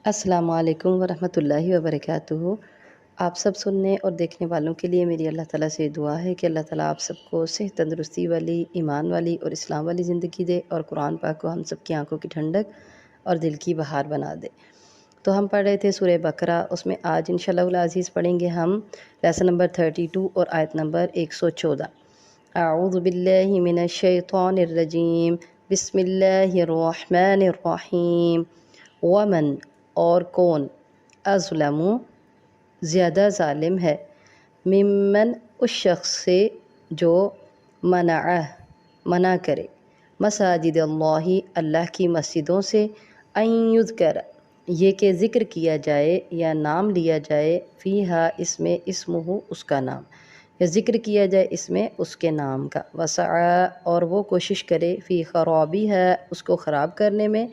السلام علیکم ورحمۃ اللہ وبرکاتہ۔ آپ سب سننے اور دیکھنے والوں کے لیے میری اللہ تعالیٰ سے دعا ہے کہ اللہ تعالیٰ آپ سب کو صحت تندرستی والی، ایمان والی اور اسلام والی زندگی دے، اور قرآن پاک کو ہم سب کی آنکھوں کی ٹھنڈک اور دل کی بہار بنا دے۔ تو ہم پڑھ رہے تھے سورہ بقرہ، اس میں آج انشاءاللہ العزیز پڑھیں گے ہم لیسن نمبر 32 اور آیت نمبر 114۔ اعوذ باللہ من الشیطان الرجیم، بسم اللہ الرحمن الرحیم۔ ومن اور کون، اظلم زیادہ ظالم ہے، ممن اس شخص سے جو منع کرے، مساجد اللہ اللہ کی مسجدوں سے، ان یذکر یہ کہ ذکر کیا جائے یا نام لیا جائے، فیہا اس میں اسمہ اس کا نام، یا ذکر کیا جائے اس میں اس کے نام کا، وسعی اور وہ کوشش کرے، فی خرابیہا اس کو خراب کرنے میں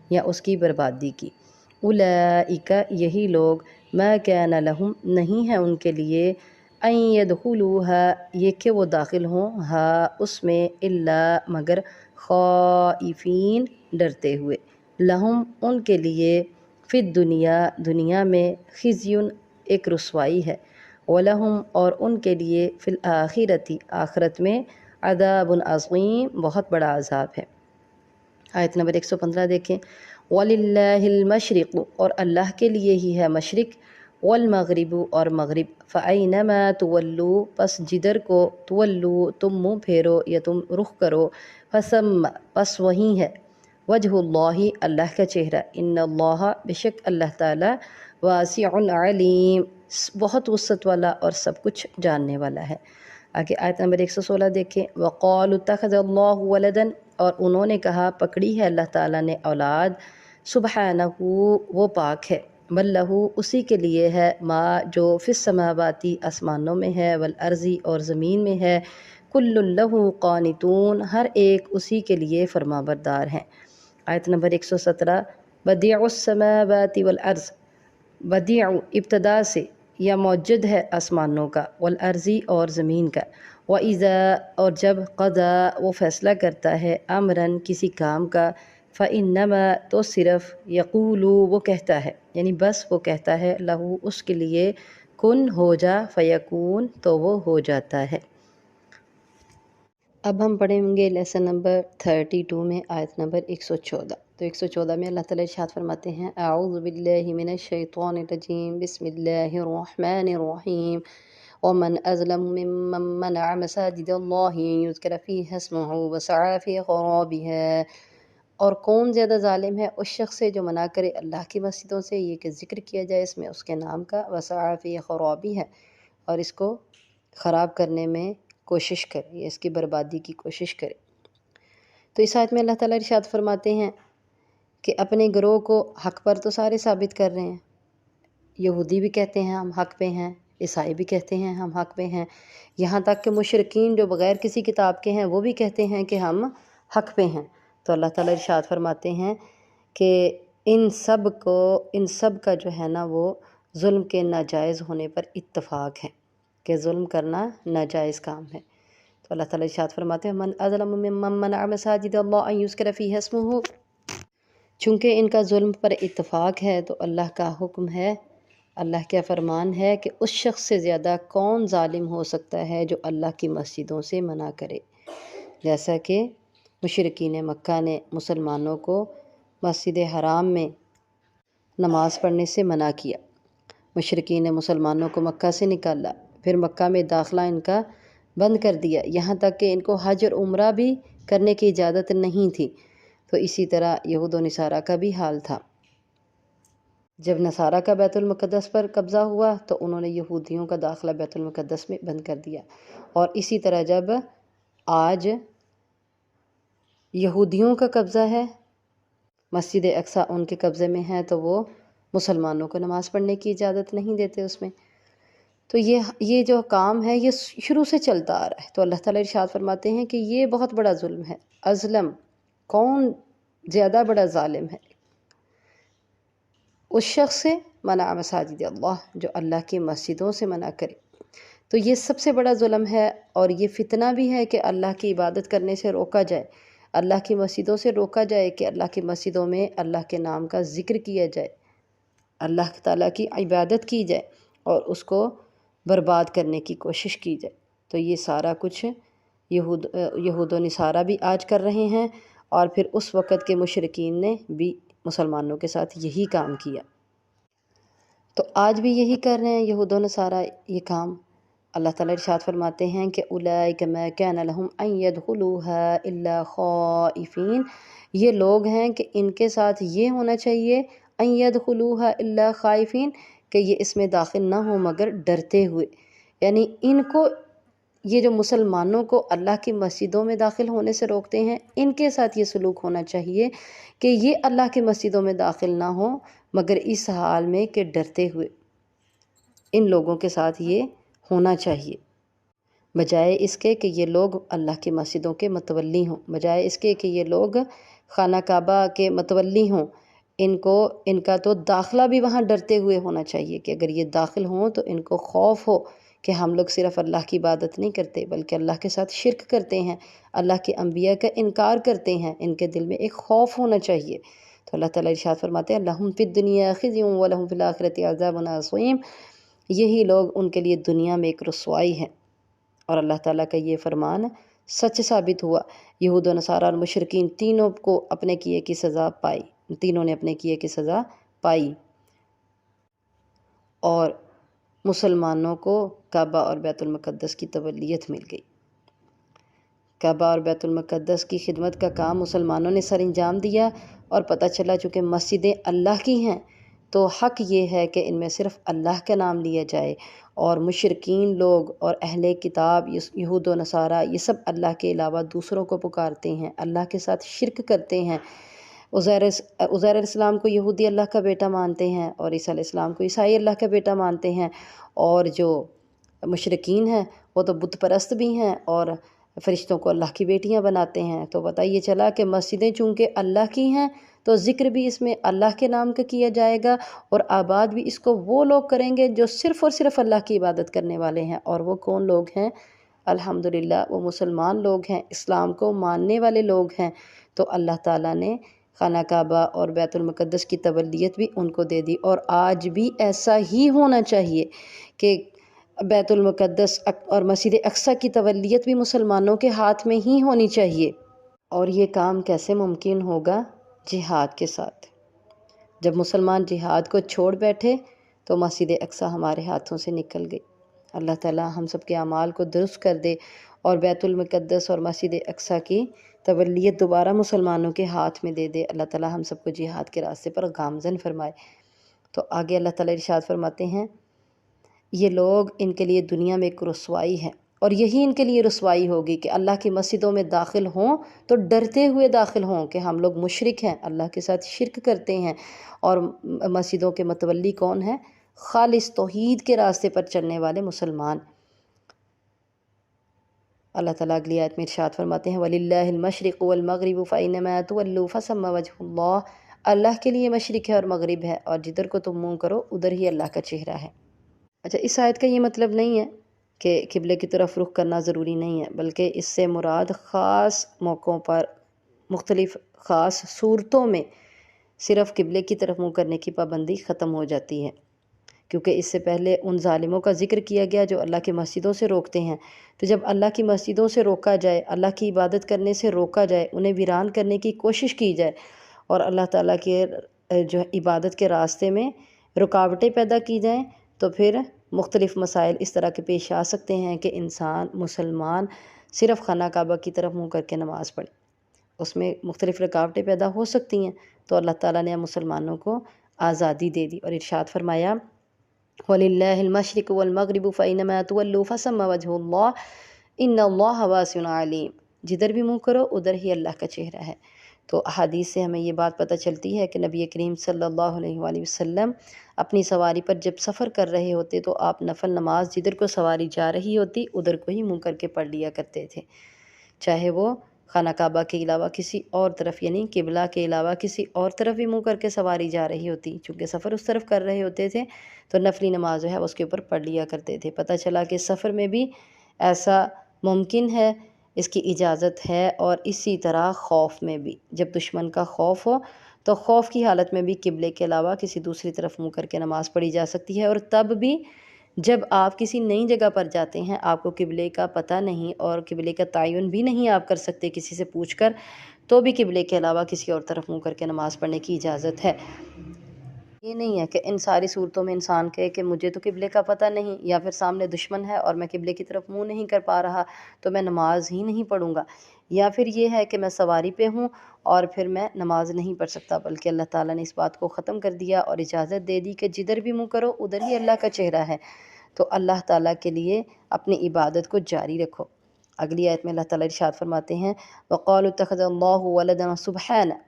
یا اس کی بربادی کی۔ اولئک یہی لوگ، ما کان لہم نہیں ہے ان کے لیے، ان یدخلوہا یہ کہ وہ داخل ہوں، اس میں، الا مگر، خائفین ڈرتے ہوئے، لہم ان کے لیے، فی الدنیا دنیا میں، خزی ایک رسوائی ہے، ولہم اور ان کے لیے، فی الآخرۃ آخرت میں، عذاب عظیم بہت بڑا عذاب ہے۔ آیت نمبر 115 دیکھیں۔ وَلِلَّهِ الْمَشْرِقُ اور اللہ کے لیے ہی ہے مشرق، وَالْمَغْرِبُ اور مغرب، فَأَيْنَمَا تُوَلُّوا پس جدھر کو، تولو تم منہ پھیرو یا تم رخ کرو، فَثَمَّ پس وہیں ہے، وجہ اللہ اللہ کا چہرہ، ان اللہ بشک اللہ تعالی، واسع علیم بہت وسعت والا اور سب کچھ جاننے والا ہے۔ آگے آیت نمبر 116 دیکھیں۔ وَقَالُوا اتَّخَذَ اللَّهُ وَلَدًا اور انہوں نے کہا پکڑی ہے اللہ تعالیٰ نے اولاد، سبحانہ وہ پاک ہے، بل لہو اسی کے لیے ہے، ما جو فی السماواتی آسمانوں میں ہے، والارضی اور زمین میں ہے، کل لہو قانتون ہر ایک اسی کے لیے فرما بردار ہیں۔ آیت نمبر 117۔ بدیع السماوات والارض بدیع ابتدا سے یا موجد ہے آسمانوں کا، والارضی اور زمین کا، وَإِذَا اور جب، قضا وہ فیصلہ کرتا ہے، امراً کسی کام کا، فَإِنَّمَا تو صرف، یقول وہ کہتا ہے، یعنی بس وہ کہتا ہے، لہو اس کے لیے، کن ہو جا، فیکون تو وہ ہو جاتا ہے۔ اب ہم پڑھیں گے لیسن نمبر 32 میں آیت نمبر 114۔ تو 114 میں اللہ تعالیٰ ارشاد فرماتے ہیں، اعوذ باللہ من الشیطان الرجیم، بسم اللہ الرحمن الرحیم۔ ومن اظلم ممن منع مساجد اللہ یذکر فیہا اسمہ وسعی فی خرابها اور کون زیادہ ظالم ہے اس شخص سے جو منع کرے اللہ کی مسجدوں سے، یہ کہ ذکر کیا جائے اس میں اس کے نام کا، وسعی فی خرابها اور اس کو خراب کرنے میں کوشش کرے یا اس کی بربادی کی کوشش کرے۔ تو اس آیت میں اللہ تعالیٰ ارشاد فرماتے ہیں کہ اپنے گروہ کو حق پر تو سارے ثابت کر رہے ہیں، یہودی بھی کہتے ہیں ہم حق پہ ہیں، عیسائی بھی کہتے ہیں ہم حق پہ ہیں، یہاں تک کہ مشرکین جو بغیر کسی کتاب کے ہیں وہ بھی کہتے ہیں کہ ہم حق پہ ہیں۔ تو اللہ تعالیٰ ارشاد فرماتے ہیں کہ ان سب کا جو ہے نا وہ ظلم کے ناجائز ہونے پر اتفاق ہے کہ ظلم کرنا ناجائز کام ہے۔ تو اللہ تعالیٰ ارشاد فرماتے ہیں، من اظلم ممن منع مساجد اللہ ان یذکر فیہا اسمہ چونکہ ان کا ظلم پر اتفاق ہے تو اللہ کا حکم ہے، اللہ کا فرمان ہے کہ اس شخص سے زیادہ کون ظالم ہو سکتا ہے جو اللہ کی مسجدوں سے منع کرے، جیسا کہ مشرکین مکہ نے مسلمانوں کو مسجد حرام میں نماز پڑھنے سے منع کیا، مشرکین نے مسلمانوں کو مکہ سے نکالا، پھر مکہ میں داخلہ ان کا بند کر دیا، یہاں تک کہ ان کو حج اور عمرہ بھی کرنے کی اجازت نہیں تھی۔ تو اسی طرح یہود و نصارہ کا بھی حال تھا، جب نصارہ کا بیت المقدس پر قبضہ ہوا تو انہوں نے یہودیوں کا داخلہ بیت المقدس میں بند کر دیا، اور اسی طرح جب آج یہودیوں کا قبضہ ہے، مسجد اقصی ان کے قبضے میں ہے، تو وہ مسلمانوں کو نماز پڑھنے کی اجازت نہیں دیتے اس میں۔ تو یہ جو کام ہے یہ شروع سے چلتا آ رہا ہے۔ تو اللہ تعالیٰ ارشاد فرماتے ہیں کہ یہ بہت بڑا ظلم ہے، ازلم کون زیادہ بڑا ظالم ہے، اس شخص سے منع مساجد اللہ جو اللہ کی مسجدوں سے منع کرے۔ تو یہ سب سے بڑا ظلم ہے، اور یہ فتنہ بھی ہے کہ اللہ کی عبادت کرنے سے روکا جائے، اللہ کی مسجدوں سے روکا جائے کہ اللہ کی مسجدوں میں اللہ کے نام کا ذکر کیا جائے، اللہ تعالیٰ کی عبادت کی جائے اور اس کو برباد کرنے کی کوشش کی جائے۔ تو یہ سارا کچھ یہود و نصارہ بھی آج کر رہے ہیں، اور پھر اس وقت کے مشرکین نے بھی مسلمانوں کے ساتھ یہی کام کیا۔ تو آج بھی یہی کر رہے ہیں یہود و نصارہ یہ کام۔ اللہ تعالیٰ ارشاد فرماتے ہیں کہ اولئک ما کان لهم ان يدخلوها الا خائفین، یہ لوگ ہیں کہ ان کے ساتھ یہ ہونا چاہیے ان يدخلوها الا خائفین، کہ یہ اس میں داخل نہ ہوں مگر ڈرتے ہوئے۔ یعنی ان کو، یہ جو مسلمانوں کو اللہ کی مسجدوں میں داخل ہونے سے روکتے ہیں، ان کے ساتھ یہ سلوک ہونا چاہیے کہ یہ اللہ کی مسجدوں میں داخل نہ ہوں مگر اس حال میں کہ ڈرتے ہوئے۔ ان لوگوں کے ساتھ یہ ہونا چاہیے، بجائے اس کے کہ یہ لوگ اللہ کی مسجدوں کے متولی ہوں، بجائے اس کے کہ یہ لوگ خانہ کعبہ کے متولی ہوں۔ ان کا تو داخلہ بھی وہاں ڈرتے ہوئے ہونا چاہیے کہ اگر یہ داخل ہوں تو ان کو خوف ہو کہ ہم لوگ صرف اللہ کی عبادت نہیں کرتے بلکہ اللہ کے ساتھ شرک کرتے ہیں، اللہ کے انبیاء کا انکار کرتے ہیں، ان کے دل میں ایک خوف ہونا چاہیے۔ تو اللہ تعالیٰ ارشاد فرماتے ہیں لَهُمْ فِي الدُّنْيَا خِزْيٌ وَلَهُمْ فِي الْآخِرَةِ عَذَابٌ عَظِيمٌ، یہی لوگ ان کے لیے دنیا میں ایک رسوائی ہے، اور اللہ تعالیٰ کا یہ فرمان سچ ثابت ہوا۔ یہود و نصارہ اور مشرکین تینوں کو اپنے کیے کی سزا پائی، تینوں نے اپنے کیے کی سزا پائی، اور مسلمانوں کو کعبہ اور بیت المقدس کی تولیت مل گئی۔ کعبہ اور بیت المقدس کی خدمت کا کام مسلمانوں نے سر انجام دیا، اور پتہ چلا چونکہ مسجدیں اللہ کی ہیں تو حق یہ ہے کہ ان میں صرف اللہ کا نام لیا جائے، اور مشرکین لوگ اور اہل کتاب یہود و نصارہ یہ سب اللہ کے علاوہ دوسروں کو پکارتے ہیں، اللہ کے ساتھ شرک کرتے ہیں۔ عزیر علیہ السلام کو یہودی اللہ کا بیٹا مانتے ہیں، اور عیسیٰ علیہ السلام کو عیسائی اللہ کا بیٹا مانتے ہیں، اور جو مشرکین ہیں وہ تو بت پرست بھی ہیں اور فرشتوں کو اللہ کی بیٹیاں بناتے ہیں۔ تو پتہ یہ چلا کہ مسجدیں چونکہ اللہ کی ہیں تو ذکر بھی اس میں اللہ کے نام کا کیا جائے گا، اور آباد بھی اس کو وہ لوگ کریں گے جو صرف اور صرف اللہ کی عبادت کرنے والے ہیں، اور وہ کون لوگ ہیں؟ الحمدللہ وہ مسلمان لوگ ہیں، اسلام کو ماننے والے لوگ ہیں۔ تو اللہ تعالیٰ نے خانہ کعبہ اور بیت المقدس کی تولیت بھی ان کو دے دی، اور آج بھی ایسا ہی ہونا چاہیے کہ بیت المقدس اور مسجد اقصیٰ کی تولیت بھی مسلمانوں کے ہاتھ میں ہی ہونی چاہیے۔ اور یہ کام کیسے ممکن ہوگا؟ جہاد کے ساتھ۔ جب مسلمان جہاد کو چھوڑ بیٹھے تو مسجد اقصیٰ ہمارے ہاتھوں سے نکل گئی۔ اللہ تعالیٰ ہم سب کے اعمال کو درست کر دے اور بیت المقدس اور مسجد اقصیٰ کی تولیت دوبارہ مسلمانوں کے ہاتھ میں دے دے۔ اللہ تعالیٰ ہم سب کو جہاد کے راستے پر گامزن فرمائے۔ تو آگے اللہ تعالیٰ ارشاد فرماتے ہیں یہ لوگ، ان کے لیے دنیا میں ایک رسوائی ہے، اور یہی ان کے لیے رسوائی ہوگی کہ اللہ کی مسجدوں میں داخل ہوں تو ڈرتے ہوئے داخل ہوں کہ ہم لوگ مشرک ہیں، اللہ کے ساتھ شرک کرتے ہیں۔ اور مسجدوں کے متولی کون ہیں؟ خالص توحید کے راستے پر چلنے والے مسلمان۔ اللہ تعالیٰ اگلی آیت میں ارشاد فرماتے ہیں وَلِلَّهِ الْمَشْرِقُ وَالْمَغْرِبُ فَأَيْنَمَا تُوَلُّوا فَثَمَّ وَجْهُ اللَّهِ، اللہ کے لیے مشرق ہے اور مغرب ہے، اور جدھر کو تم منہ کرو ادھر ہی اللہ کا چہرہ ہے۔ اچھا، اس آیت کا یہ مطلب نہیں ہے کہ قبلے کی طرف رخ کرنا ضروری نہیں ہے، بلکہ اس سے مراد خاص موقعوں پر مختلف خاص صورتوں میں صرف قبلے کی طرف منہ کرنے کی پابندی ختم ہو جاتی ہے، کیونکہ اس سے پہلے ان ظالموں کا ذکر کیا گیا جو اللہ کی مسجدوں سے روکتے ہیں۔ تو جب اللہ کی مسجدوں سے روکا جائے، اللہ کی عبادت کرنے سے روکا جائے، انہیں ویران کرنے کی کوشش کی جائے، اور اللہ تعالیٰ کے جو عبادت کے راستے میں رکاوٹیں پیدا کی جائیں، تو پھر مختلف مسائل اس طرح کے پیش آ سکتے ہیں کہ مسلمان صرف خانہ کعبہ کی طرف منہ کر کے نماز پڑھے، اس میں مختلف رکاوٹیں پیدا ہو سکتی ہیں۔ تو اللہ تعالیٰ نے مسلمانوں کو آزادی دے دی اور ارشاد فرمایا وَلِلَّهِ الْمَشْرِقُ وَالْمَغْرِبُ فَأَيْنَمَا تُوَلُّوا فَثَمَّ وَجْهُ اللَّهِ إِنَّ اللَّهَ وَاسِعٌ عَلِيمٌ، جدھر بھی منہ کرو ادھر ہی اللہ کا چہرہ ہے۔ تو احادیث سے ہمیں یہ بات پتہ چلتی ہے کہ نبی کریم صلی اللہ علیہ وآلہ وسلم اپنی سواری پر جب سفر کر رہے ہوتے تو آپ نفل نماز جدھر کو سواری جا رہی ہوتی ادھر کو ہی منہ کر کے پڑھ لیا کرتے تھے، چاہے وہ خانہ کعبہ کے علاوہ کسی اور طرف، یعنی قبلہ کے علاوہ کسی اور طرف بھی منہ کر کے سواری جا رہی ہوتی، چونکہ سفر اس طرف کر رہے ہوتے تھے تو نفلی نماز جو ہے اس کے اوپر پڑھ لیا کرتے تھے۔ پتہ چلا کہ سفر میں بھی ایسا ممکن ہے، اس کی اجازت ہے، اور اسی طرح خوف میں بھی، جب دشمن کا خوف ہو تو خوف کی حالت میں بھی قبلے کے علاوہ کسی دوسری طرف منہ کر کے نماز پڑھی جا سکتی ہے، اور تب بھی جب آپ کسی نئی جگہ پر جاتے ہیں، آپ کو قبلے کا پتہ نہیں اور قبلے کا تعین بھی نہیں آپ کر سکتے کسی سے پوچھ کر، تو بھی قبلے کے علاوہ کسی اور طرف منہ کر کے نماز پڑھنے کی اجازت ہے۔ یہ نہیں ہے کہ ان ساری صورتوں میں انسان کہے کہ مجھے تو قبلے کا پتہ نہیں، یا پھر سامنے دشمن ہے اور میں قبلے کی طرف منہ نہیں کر پا رہا تو میں نماز ہی نہیں پڑھوں گا، یا پھر یہ ہے کہ میں سواری پہ ہوں اور پھر میں نماز نہیں پڑھ سکتا، بلکہ اللہ تعالیٰ نے اس بات کو ختم کر دیا اور اجازت دے دی کہ جدھر بھی منہ کرو ادھر ہی اللہ کا چہرہ ہے، تو اللہ تعالیٰ کے لیے اپنی عبادت کو جاری رکھو۔ اگلی آیت میں اللہ تعالیٰ ارشاد فرماتے ہیں وَقَالُوا اتَّخَذَ اللَّهُ وَلَدًا سُبْحَانَهُ،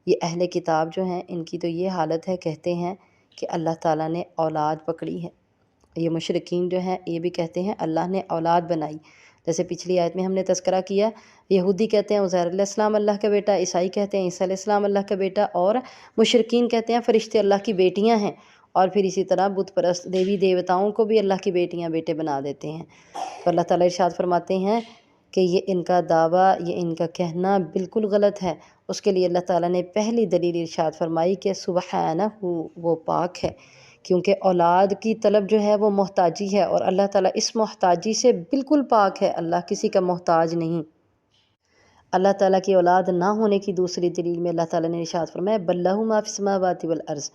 یہ اہل کتاب جو ہیں ان کی تو یہ حالت ہے، کہتے ہیں کہ اللہ تعالیٰ نے اولاد پکڑی ہے۔ یہ مشرکین جو ہیں یہ بھی کہتے ہیں اللہ نے اولاد بنائی، جیسے پچھلی آیت میں ہم نے تذکرہ کیا، یہودی کہتے ہیں عزیر علیہ السلام اللہ کا بیٹا، عیسائی کہتے ہیں عیسیٰ علیہ السلام اللہ کا بیٹا، اور مشرکین کہتے ہیں فرشتے اللہ کی بیٹیاں ہیں، اور پھر اسی طرح بت پرست دیوی دیوتاؤں کو بھی اللہ کی بیٹیاں بیٹے بنا دیتے ہیں۔ تو اللہ تعالیٰ ارشاد فرماتے ہیں کہ یہ ان کا دعویٰ، یہ ان کا کہنا بالکل غلط ہے۔ اس کے لیے اللہ تعالیٰ نے پہلی دلیل ارشاد فرمائی کہ سبحانہ وہ پاک ہے، کیونکہ اولاد کی طلب جو ہے وہ محتاجی ہے، اور اللہ تعالیٰ اس محتاجی سے بالکل پاک ہے، اللہ کسی کا محتاج نہیں۔ اللہ تعالیٰ کی اولاد نہ ہونے کی دوسری دلیل میں اللہ تعالیٰ نے ارشاد فرمایا بل لہ ما فی السماوات والارض،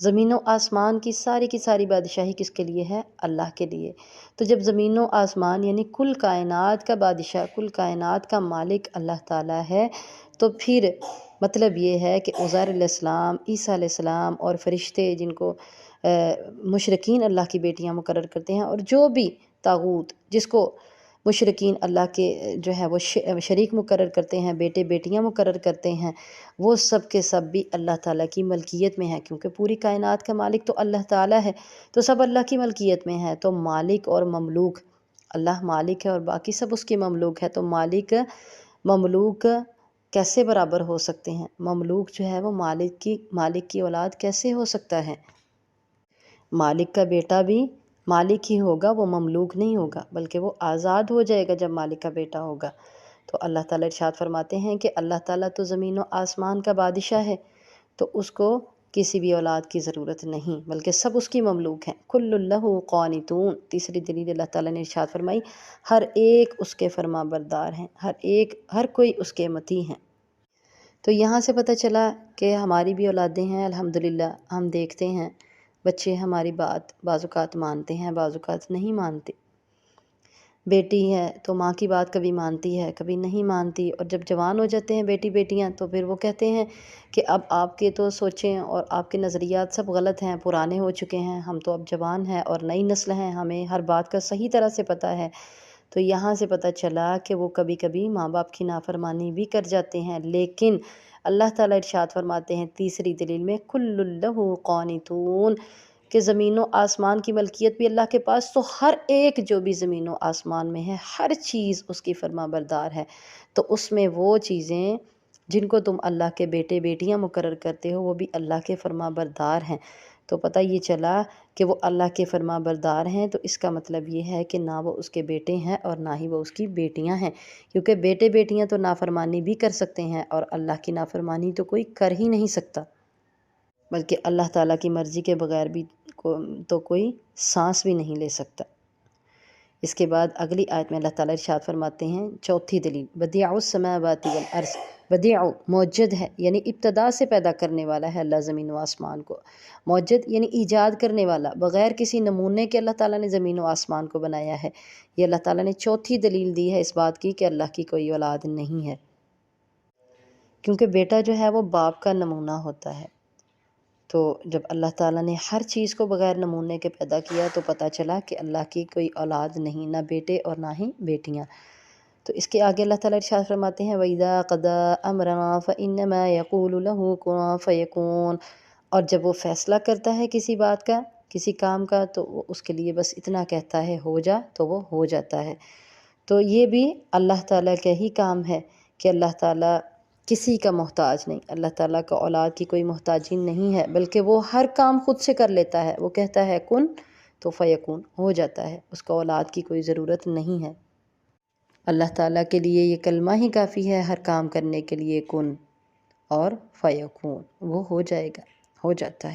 زمین و آسمان کی ساری بادشاہی کس کے لیے ہے؟ اللہ کے لیے۔ تو جب زمین و آسمان یعنی کل کائنات کا بادشاہ، کل کائنات کا مالک اللہ تعالیٰ ہے، تو پھر مطلب یہ ہے کہ عزیر علیہ السلام، عیسیٰ علیہ السلام اور فرشتے جن کو مشرکین اللہ کی بیٹیاں مقرر کرتے ہیں، اور جو بھی طاغوت جس کو مشرکین اللہ کے جو ہے وہ شریک مقرر کرتے ہیں، بیٹے بیٹیاں مقرر کرتے ہیں، وہ سب کے سب بھی اللہ تعالیٰ کی ملکیت میں ہیں، کیونکہ پوری کائنات کا مالک تو اللہ تعالیٰ ہے، تو سب اللہ کی ملکیت میں ہے۔ تو مالک اور مملوک، اللہ مالک ہے اور باقی سب اس کی مملوک ہے، تو مالک مملوک کیسے برابر ہو سکتے ہیں؟ مملوک جو ہے وہ مالک کی اولاد کیسے ہو سکتا ہے؟ مالک کا بیٹا بھی مالک ہی ہوگا، وہ مملوک نہیں ہوگا، بلکہ وہ آزاد ہو جائے گا جب مالک کا بیٹا ہوگا۔ تو اللہ تعالیٰ ارشاد فرماتے ہیں کہ اللہ تعالیٰ تو زمین و آسمان کا بادشاہ ہے، تو اس کو کسی بھی اولاد کی ضرورت نہیں، بلکہ سب اس کی مملوک ہیں۔ کل لہ قانتون، تیسری دلیل اللہ تعالیٰ نے ارشاد فرمائی ہر ایک اس کے فرما بردار ہیں، ہر کوئی اس کے مطیع ہیں۔ تو یہاں سے پتہ چلا کہ ہماری بھی اولادیں ہیں الحمدللہ، ہم دیکھتے ہیں بچے ہماری بات بعض اوقات مانتے ہیں، بعض اوقات نہیں مانتے۔ بیٹی ہے تو ماں کی بات کبھی مانتی ہے، کبھی نہیں مانتی، اور جب جوان ہو جاتے ہیں بیٹیاں تو پھر وہ کہتے ہیں کہ اب آپ کے تو سوچیں اور آپ کے نظریات سب غلط ہیں، پرانے ہو چکے ہیں، ہم تو اب جوان ہیں اور نئی نسل ہیں، ہمیں ہر بات کا صحیح طرح سے پتہ ہے۔ تو یہاں سے پتہ چلا کہ وہ کبھی کبھی ماں باپ کی نافرمانی بھی کر جاتے ہیں، لیکن اللہ تعالیٰ ارشاد فرماتے ہیں تیسری دلیل میں کل لہ قانتون، کہ زمین و آسمان کی ملکیت بھی اللہ کے پاس، تو ہر ایک جو بھی زمین و آسمان میں ہے ہر چیز اس کی فرما بردار ہے۔ تو اس میں وہ چیزیں جن کو تم اللہ کے بیٹے بیٹیاں مقرر کرتے ہو وہ بھی اللہ کے فرما بردار ہیں۔ تو پتہ یہ چلا کہ وہ اللہ کے فرما بردار ہیں، تو اس کا مطلب یہ ہے کہ نہ وہ اس کے بیٹے ہیں اور نہ ہی وہ اس کی بیٹیاں ہیں، کیونکہ بیٹے بیٹیاں تو نافرمانی بھی کر سکتے ہیں، اور اللہ کی نافرمانی تو کوئی کر ہی نہیں سکتا، بلکہ اللہ تعالیٰ کی مرضی کے بغیر بھی تو کوئی سانس بھی نہیں لے سکتا۔ اس کے بعد اگلی آیت میں اللہ تعالیٰ ارشاد فرماتے ہیں چوتھی دلیل بدیع السماوات والارض، بدیع موجد ہے یعنی ابتدا سے پیدا کرنے والا ہے اللہ زمین و آسمان کو، موجد یعنی ایجاد کرنے والا، بغیر کسی نمونے کے اللہ تعالیٰ نے زمین و آسمان کو بنایا ہے۔ یہ اللہ تعالیٰ نے چوتھی دلیل دی ہے اس بات کی کہ اللہ کی کوئی اولاد نہیں ہے، کیونکہ بیٹا جو ہے وہ باپ کا نمونہ ہوتا ہے۔ تو جب اللہ تعالیٰ نے ہر چیز کو بغیر نمونے کے پیدا کیا تو پتہ چلا کہ اللہ کی کوئی اولاد نہیں، نہ بیٹے اور نہ ہی بیٹیاں۔ تو اس کے آگے اللہ تعالیٰ ارشاد فرماتے ہیں وَإِذَا قَضَىٰ أَمْرًا فَإِنَّمَا يَقُولُ لَهُ كُن فَيَكُونُ، اور جب وہ فیصلہ کرتا ہے کسی بات کا، کسی کام کا، تو وہ اس کے لیے بس اتنا کہتا ہے ہو جا، تو وہ ہو جاتا ہے۔ تو یہ بھی اللہ تعالیٰ کا ہی کام ہے کہ اللہ تعالیٰ کسی کا محتاج نہیں، اللہ تعالیٰ کا اولاد کی کوئی محتاجی نہیں ہے، بلکہ وہ ہر کام خود سے کر لیتا ہے، وہ کہتا ہے کن تو فیکون، ہو جاتا ہے، اس کو اولاد کی کوئی ضرورت نہیں ہے۔ اللہ تعالیٰ کے لیے یہ کلمہ ہی کافی ہے ہر کام کرنے کے لیے، کن۔ اور فیکون وہ ہو جائے گا، ہو جاتا ہے۔